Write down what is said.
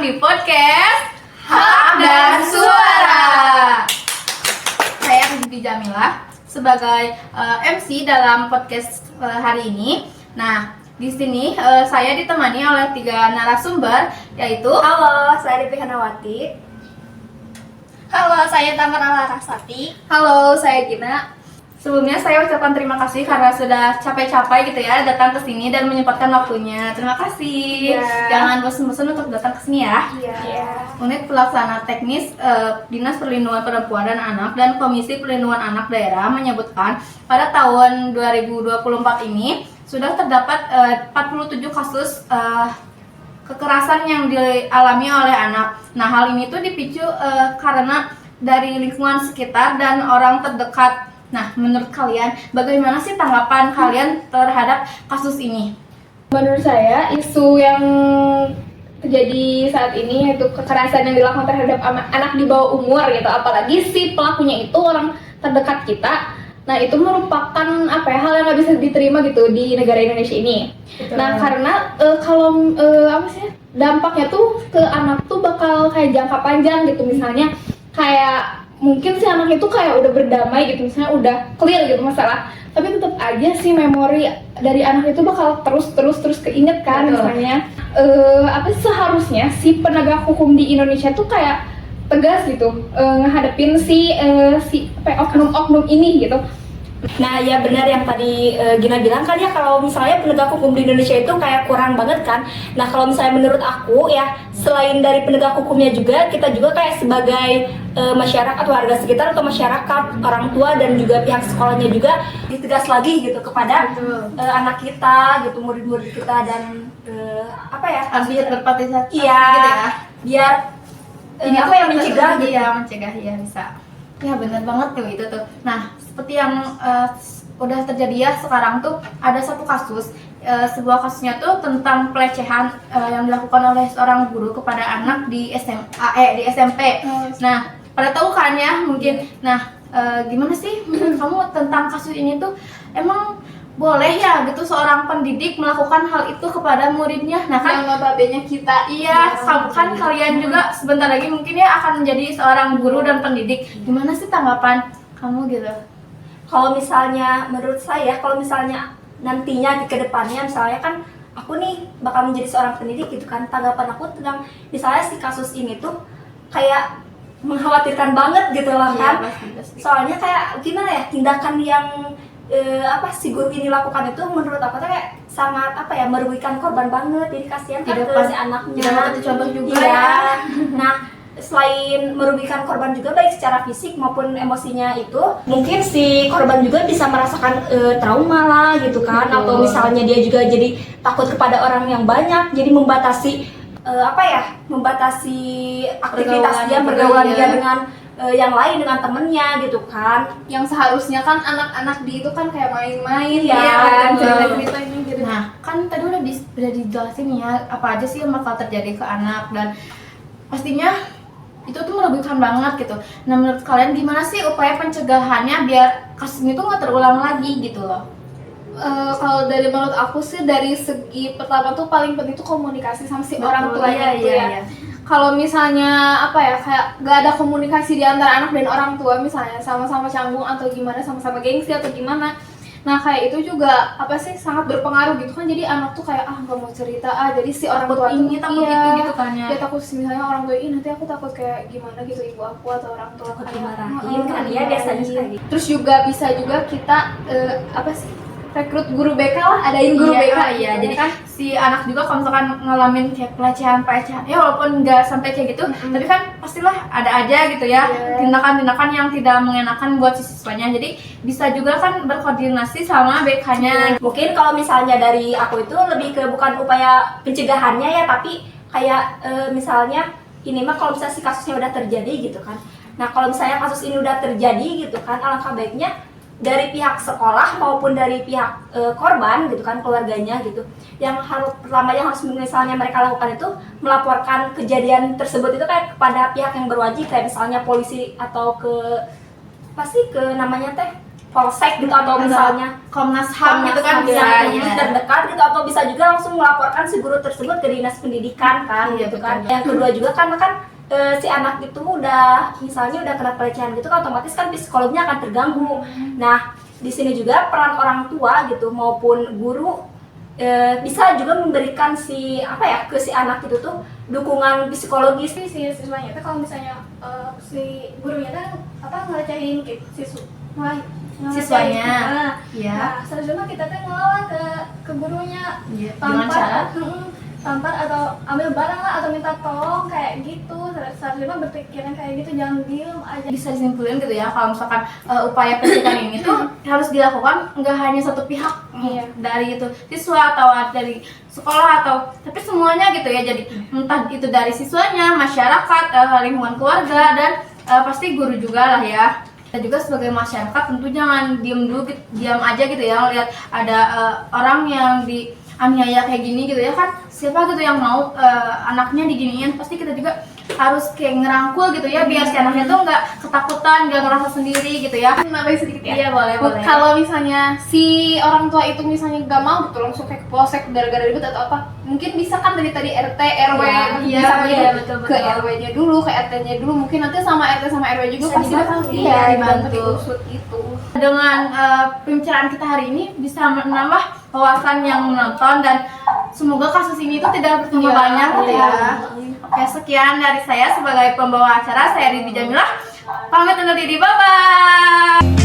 di podcast Hak dan Suara. Saya Rizky Jamila sebagai MC dalam podcast hari ini. Nah, di sini saya ditemani oleh 3 narasumber, yaitu Halo, saya Devi Hanawati. Halo, saya Tamara Larasati. halo, saya Gina. Sebelumnya saya ucapkan terima kasih karena sudah capek-capek gitu ya datang ke sini dan menyempatkan waktunya. Terima kasih. Iya. Jangan bosan-bosan untuk datang ke sini ya. Iya. Unit Pelaksana Teknis Dinas Perlindungan Perempuan dan Anak dan Komisi Perlindungan Anak Daerah menyebutkan pada tahun 2024 ini sudah terdapat 47 kasus kekerasan yang dialami oleh anak. Nah, hal ini tuh dipicu karena dari lingkungan sekitar dan orang terdekat. Nah, menurut kalian bagaimana sih tanggapan kalian terhadap kasus ini? Menurut saya, isu yang terjadi saat ini yaitu kekerasan yang dilakukan terhadap anak di bawah umur gitu, apalagi si pelakunya itu orang terdekat kita. Nah, itu merupakan hal yang nggak bisa diterima gitu di negara Indonesia ini. Betul. Nah, karena kalau dampaknya tuh ke anak tuh bakal kayak jangka panjang gitu, misalnya kayak mungkin si anak itu kayak udah berdamai gitu, misalnya udah clear gitu masalah, tapi tetap aja sih memori dari anak itu bakal terus keinget kan. Betul. Misalnya seharusnya si penegak hukum di Indonesia tuh kayak tegas gitu ngehadapin si oknum-oknum ini gitu. Nah, ya benar yang tadi Gina bilang kan ya, kalau misalnya penegak hukum di Indonesia itu kayak kurang banget kan. Nah, kalau misalnya menurut aku ya, selain dari penegak hukumnya juga, kita juga kayak sebagai masyarakat, warga sekitar atau masyarakat, orang tua dan juga pihak sekolahnya juga ditegas lagi gitu kepada anak kita gitu, murid-murid kita dan Harus berpartisipasi iya, gitu ya. biar Ini apa tuh yang mencegah gitu. ya, mencegah ya bisa. Ya benar banget tuh itu tuh. Nah, seperti yang udah terjadi ya sekarang tuh ada satu kasus, sebuah kasusnya tuh tentang pelecehan yang dilakukan oleh seorang guru kepada anak di di SMP. Nah, pada tahu kan ya mungkin. Nah, gimana sih menurut kamu tentang kasus ini tuh, emang boleh ya gitu seorang pendidik melakukan hal itu kepada muridnya? Nah kan Yang notabene kita iya, kan kalian juga sebentar lagi mungkin ya akan menjadi seorang guru dan pendidik. Gimana sih tanggapan kamu gitu? Kalau misalnya menurut saya, kalau misalnya nantinya di kedepannya misalnya kan aku nih bakal menjadi seorang pendidik gitu kan, tanggapan aku tentang misalnya si kasus ini tuh kayak mengkhawatirkan banget gitu lah kan. Pasti. Soalnya kayak gimana ya, tindakan yang si guru ini lakukan itu menurut aku tuh kayak sangat merugikan korban banget. Jadi kasihan kan Tidak ke pas- si anaknya. tidak patut dicontoh juga Iya. ya. Nah, selain merugikan korban juga baik secara fisik maupun emosinya itu, mungkin si korban juga bisa merasakan trauma lah gitu kan. Betul. Atau misalnya dia juga jadi takut kepada orang yang banyak, jadi membatasi membatasi aktivitas dia, pergaulan dia dengan yang lain, dengan temennya gitu kan. yang seharusnya kan anak-anak di itu kan kayak main-main Iya, kan, betul. cerita-cerita ini gitu. Nah, kan tadi udah dijelasin ya apa aja sih yang bakal terjadi ke anak, dan pastinya itu tuh merugikan banget gitu. Nah, menurut kalian gimana sih upaya pencegahannya biar kasus ini tuh nggak terulang lagi gitu loh? Kalau dari menurut aku sih, dari segi pertama tuh paling penting tuh komunikasi sama si orang Betul, tuanya iya, tuh iya, ya. iya. Kalau misalnya kayak gak ada komunikasi di antara anak dan orang tua, misalnya sama-sama canggung atau gimana, sama-sama gengsi atau gimana, nah kayak itu juga sangat berpengaruh gitu kan. Jadi anak tuh kayak nggak mau cerita, jadi si orang Takut tua tuh ini, takut itu gitu kan ya. dia takut misalnya orang tua ini nanti aku takut kayak gimana gitu, ibu aku atau orang tua Takut kayak, dimarahin kan ya, biasanya kayak gitu. Terus juga bisa juga kita rekrut guru BK lah, adain guru BK iya. gitu Jadi kan. si anak juga kalau misalkan ngalamin kayak pelecehan ya walaupun nggak sampai kayak gitu, tapi kan pastilah ada aja gitu ya Iya. tindakan-tindakan yang tidak mengenakan buat si siswanya. Jadi bisa juga kan berkoordinasi sama BK-nya. Mungkin kalau misalnya dari aku itu lebih ke bukan upaya pencegahannya ya, tapi kayak misalnya ini mah kalau misalnya si kasusnya udah terjadi gitu kan. Nah, kalau misalnya kasus ini udah terjadi gitu kan, alangkah baiknya dari pihak sekolah maupun dari pihak korban gitu kan, keluarganya gitu, yang pertama yang harus misalnya mereka lakukan itu melaporkan kejadian tersebut itu kayak kepada pihak yang berwajib, kayak misalnya polisi atau ke namanya polsek gitu atau misalnya Komnas HAM gitu kan bisa yang ya. terdekat gitu, atau bisa juga langsung melaporkan si guru tersebut ke dinas pendidikan kan Iya, gitu kan. betul. Yang kedua juga karena kan si anak itu udah misalnya udah kena pelecehan gitu kan, otomatis kan psikolognya akan terganggu. Nah di sini juga peran orang tua gitu maupun guru bisa juga memberikan si apa ya ke si anak itu tuh dukungan psikologis. Si siswanya itu kalau misalnya si gurunya kan apa ngelecehin Siswanya. nah, Iya. nah seharusnya kita tuh ngelawan ke gurunya, Iya, dengan cara tampar atau ambil barang lah atau minta tolong kayak gitu. Seharusnya berpikiran kayak gitu, jangan diem aja. bisa disimpulin gitu ya kalau misalkan upaya pencegahan ini tuh harus dilakukan nggak hanya satu pihak dari itu siswa atau dari sekolah atau tapi semuanya gitu ya, jadi entah itu dari siswanya, masyarakat, lingkungan keluarga dan pasti guru juga lah ya. Kita juga sebagai masyarakat tentu jangan diam aja gitu ya lihat ada orang yang dianiaya kayak gini gitu ya kan, siapa gitu yang mau anaknya diginiin, pasti kita juga harus kayak ngerangkul gitu ya biar si anaknya tuh nggak ketakutan, nggak ngerasa sendiri gitu ya. Nambahin sedikit ya. Iya boleh. Kalau misalnya si orang tua itu misalnya nggak mau gitu langsung kayak ke polsek gara-gara ribut atau apa, mungkin bisa kan dari tadi RT RW Iya, bisa iya, gitu betul. ke RW-nya dulu, ke RT-nya dulu, mungkin nanti sama RT sama RW juga Bisa pasti dibantu. bakal Iya, dibantu. diusut itu. Dengan pembicaraan kita hari ini bisa menambah wawasan yang menonton dan semoga kasus ini tuh tidak bertambah Iya, banyak gitu ya. iya. Oke, sekian dari saya sebagai pembawa acara, saya Rizky Jamilah. Pamit undur diri, bye-bye.